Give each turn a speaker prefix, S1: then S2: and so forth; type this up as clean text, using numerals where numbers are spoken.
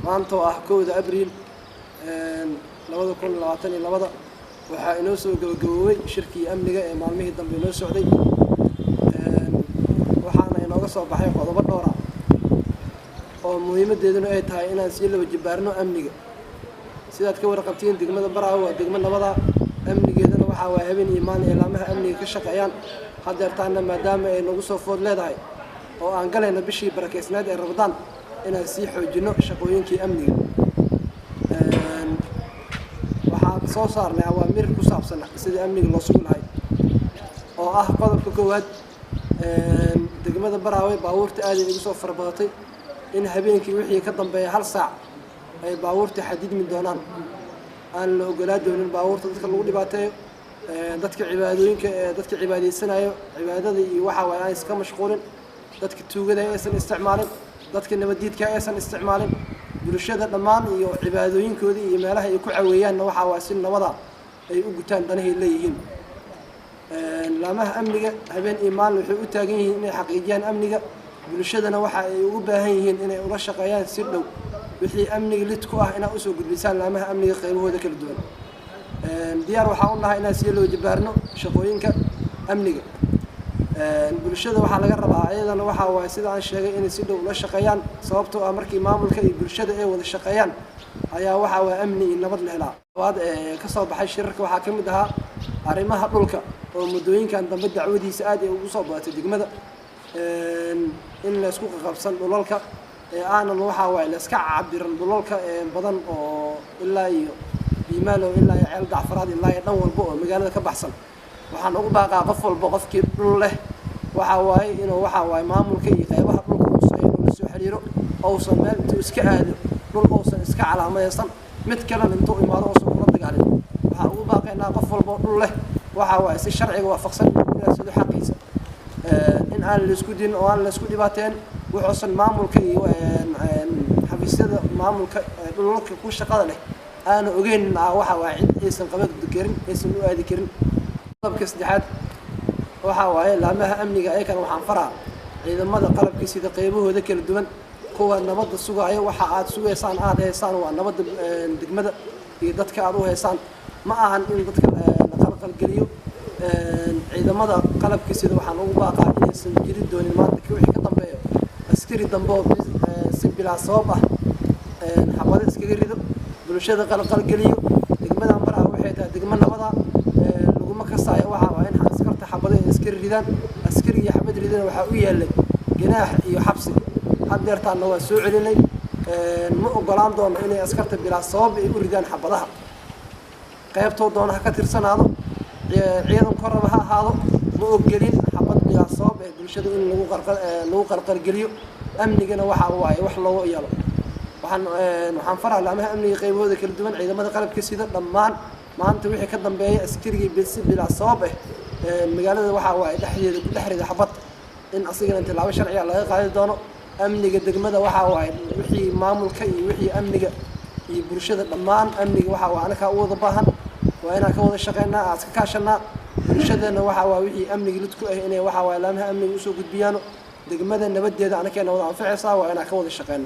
S1: maanta oo ah 1 Abriil 2022 waxaa inoo soo gabagaboobay shirkii amniga ee maalmihii dambe inoo socday waxaana inooga soo baxay qodobo dhowr ah oo muhiimadeeduna ay tahay inaan si laba jibaarno amniga sidaad ka warqabtiin degmada Baraawe waa degmo nabada amnigeedana waxaa waa habeen iyo maalin ilaamaha amniga ka shaqeeyaan hadeertaana maadaama ay nagu soo food leedahay oo aan galayna bishii barakeysnaad ee Ramadaan inaan sii xoojino shaqooyinkii amniga waxaan soo saarnay awaamir ku saabsan sidii amniga loo sugi lahaa oo ah qodobka koowaad degmada Baraawe baabuurta aad ay ugu soo farbadatay in habeenkii wixii ka dambeeya hal saac ay baabuurta xadidmi doonaan aan la ogolaa doonin baabuurta dadka lagu dhibaateeyo dadka cibaadooyinka dadka cibaadeysanaayo cibaadada iyo waxa way ay iska mashquulin dadka tuugada aysan isticmaalin dadka nabadiidka aysan isticmaalin bulshada dhammaan iyo cibaadooyinkooda iyo meelaha ay ku caweeyaan waxa waa si nabada ay u gutaan danahay leeyihiin laamaha amniga habeen iyo maalin waxay u taagan yihiin inay xaqiijiyaan amniga bulshadana waxa ay ugu baahan yihiin inay ula shaqeeyaan si dhow wixii amniga lid ku ah inay u soo gudbisaan laamaha amniga qaybahooda kala duwan diyaar waxa u nahay inaan si loo jibaarno shaqooyinka amniga bulshada waxa laga rabaa ayadana waxa waa sida aan sheegay inay si dhow ula shaqeeyaan sababtoo ah markii maamulka iyo bulshada ay wada shaqeeyaan ayaa waxa waa amni iyo nabad la helaa waad ka soo baxay shirarka waxa ka mid ahaa arrimaha dhulka oo muddooyinkan dambe dacwadiisa aad ay ugu soo baatay degmada in la isku qabsan dhulalka aanan waxa waa la iska cabiran dhulalka badan oo ilaa iyo biimaalo ilaa iyo ceel dacfaraad ilaa iyo dhan walba oo magaalada ka baxsan waxaan ugu baaqaa qof walba qofkii dhul leh waxa waaye inuu waxa waaye maamulka iyo qaybaha dhulka uu la soo xiriiro oo soo meel intuu iska aado dhul oo iska calaamaysan mid kale intuu imaado oo soo kula dagaalin waxaan ugu baaqaynaa qof walba dhul leh waxa waaye si sharciga waafaqsan inuu soo xaqiisa in aan la isku din oo aan la isku dhibaateen wuxuusan maamulka iyo xafiisyada maamulka dhulka ku shaqada leh aan ogeyn waxa waa cid aysan qabad karin aysan u aadi karin qodobka saddexaad waxa waaye laamaha amniga ay kan waxaan faraa ciidamada qalabka sida qaybahooda kala duwan kuwa nabadda sugaayo waxa aad sugeysaan aad heesaan waa nabadda degmada iyo dadka aad u heesaan ma ahan in dadka la qalqalgeliyo ciidamada qalabka sida waxaan ugu baaqaa inaysan jiri doonin maanta wixii ka dambeeyo askari dambe oo si bilaa sabab ah xabada iskaga rido bulshada qalqalgeliyo degmadan Baraawe waxay tahay degmo nabada laguma kasaayo waxa waa in askarta xabada iskari ridaan askari iyo xabad ridana waxa u yeelay ganaax iyo xabsi hadeertaana waa soo celinay ma ogolaan doono inay askarta bilaa sabab ay u ridaan xabadaha qaybtoo doonaha ka tirsanaado ciidan koraba ha ahaado ma ogolin xabad bilaa sabab ee bulshada in lagu qalqalgeliyo amnigana waxa waaye wax loo yeelo waxaan faraa laamaha amniga qaybahooda kala duwan ciidamada qalabka sida dhammaan maanta wixii ka dambeeyay askariga bilaa sabab magaalada waxa waaye dhexdeeda ku dhexrida xabad in asigana tilaabo sharci ah laga qaadi doono amniga degmada waxa waaye wixii maamulka iyo wixii amniga iyo bulshada dhammaan amniga waxa waa anaka u wada baahan waa inaan ka wada shaqeynaa aad ka kaashanaa bulshadana waxa waa wixii amniga lid ku ah inay waxa waa laamaha amniga u soo gudbiyaan degmada nabadeeda anaka wada anfacaysaa waa inaan ka wada shaqeynaa